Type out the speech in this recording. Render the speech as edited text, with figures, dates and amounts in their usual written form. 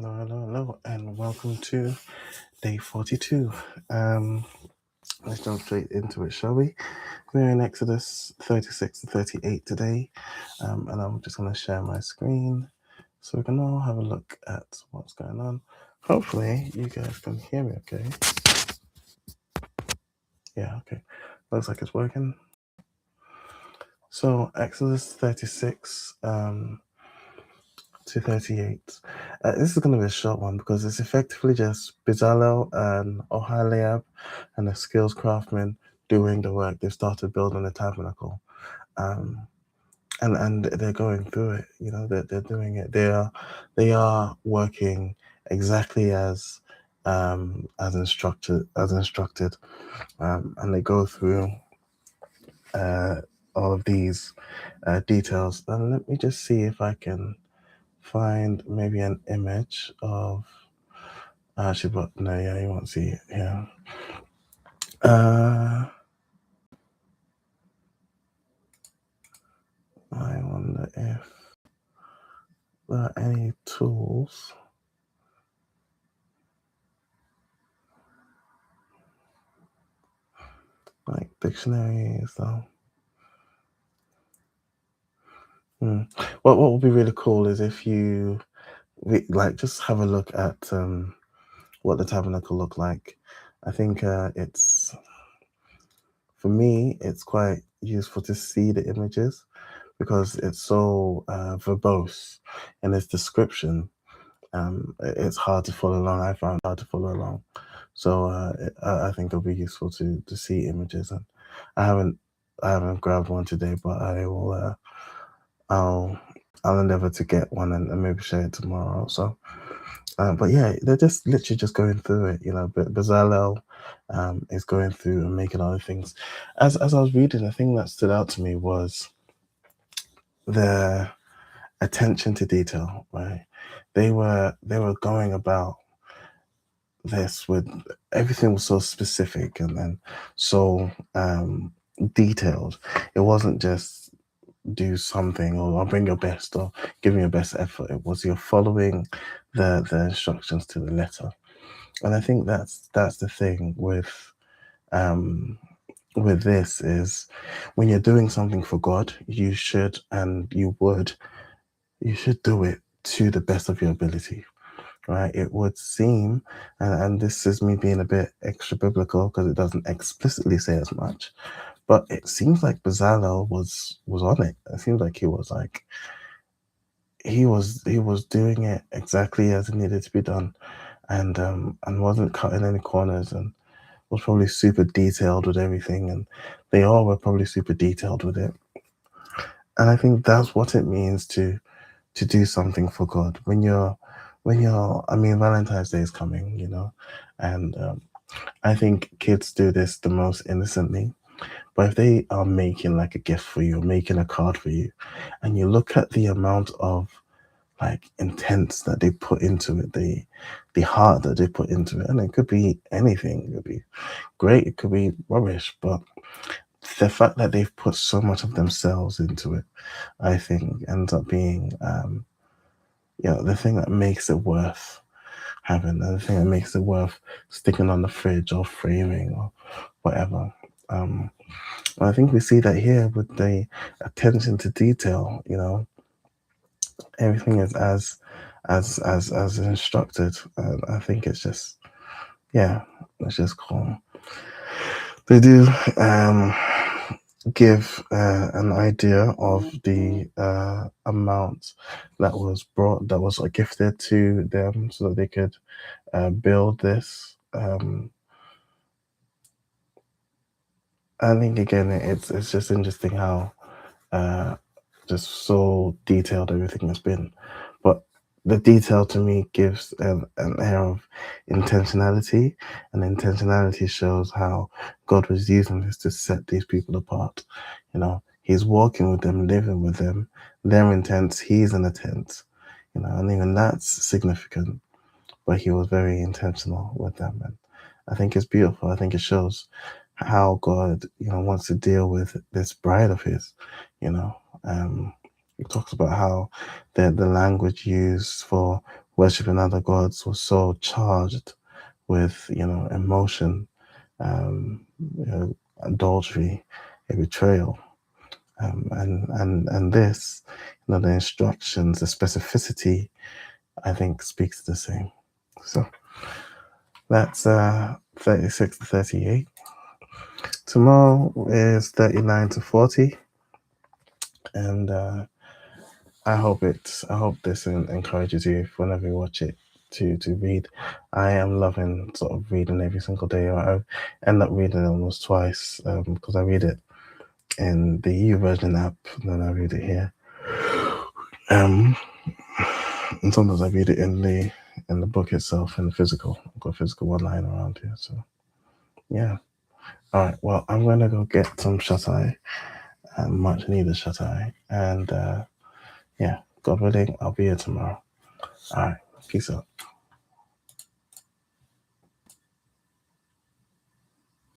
Hello, and welcome to day 42. Let's jump straight into it, shall we? We're in Exodus 36 to 38 today, and I'm just going to share my screen so we can all have a look at what's going on. Hopefully, you guys can hear me okay. Yeah, okay. Looks like it's working. So, Exodus 36. To 38. This is going to be a short one because it's effectively just Bezalel and Oholiab and the skills craftsmen doing the work. They've started building the tabernacle, and they're going through it. You know, they're doing it. They are working exactly as instructed, and they go through all of these details. And let me just see if I can find maybe an image of actually, but no, yeah, you won't see it here. I wonder if there are any tools like dictionaries though. What would be really cool is if you just have a look at what the tabernacle looked like. I think it's, for me, it's quite useful to see the images because it's so verbose in its description. It's hard to follow along. I found it hard to follow along. So I think it'll be useful to see images. And I haven't grabbed one today, but I will. I'll endeavor to get one and maybe share it tomorrow. So, but yeah, they're just literally just going through it. You know, but Bezalel is going through and making other things. As I was reading, the thing that stood out to me was their attention to detail. Right, they were going about this with everything was so specific and so detailed. It wasn't just do something or bring your best or give me your best effort. It was you're following the instructions to the letter. And I think that's the thing with this is when you're doing something for God, you should do it to the best of your ability. Right, it would seem, and this is me being a bit extra biblical because it doesn't explicitly say as much, but it seems like Bezalel was on it. It seems like he was doing it exactly as it needed to be done, and wasn't cutting any corners, and was probably super detailed with everything, and they all were probably super detailed with it. And I think that's what it means to do something for God when you're I mean, Valentine's Day is coming, you know, and I think kids do this the most innocently. But if they are making like a gift for you, or making a card for you, and you look at the amount of like intent that they put into it, the heart that they put into it, and it could be anything. It could be great, it could be rubbish, but the fact that they've put so much of themselves into it, I think ends up being the thing that makes it worth having, the thing that makes it worth sticking on the fridge or framing or whatever. I think we see that here with the attention to detail. You know, everything is as instructed. I think it's just it's just cool. They do give an idea of the amount that was gifted to them so that they could build this. I think again, it's just interesting how just so detailed everything has been, but the detail to me gives an air of intentionality, and intentionality shows how God was using this to set these people apart. You know, he's walking with them, living with them. They're in tents, he's in a tent. You know, and even that's significant. But he was very intentional with them, and I think it's beautiful. I think it shows how God, wants to deal with this bride of his. You know, he talks about how the language used for worshiping other gods was so charged with, emotion, you know, adultery, a betrayal, and this, the instructions, the specificity, I think speaks the same. So that's 36 to 38. Tomorrow is 39 to 40, and I hope this encourages you whenever you watch it to read. I am loving sort of reading every single day. I end up reading it almost twice because I read it in the EU version app, and then I read it here. And sometimes I read it in the book itself, in the physical. I've got a physical one lying around here, so yeah. All right. Well, I'm gonna go get some shut eye, much needed shut eye, and yeah, God willing, I'll be here tomorrow. All right. Peace out.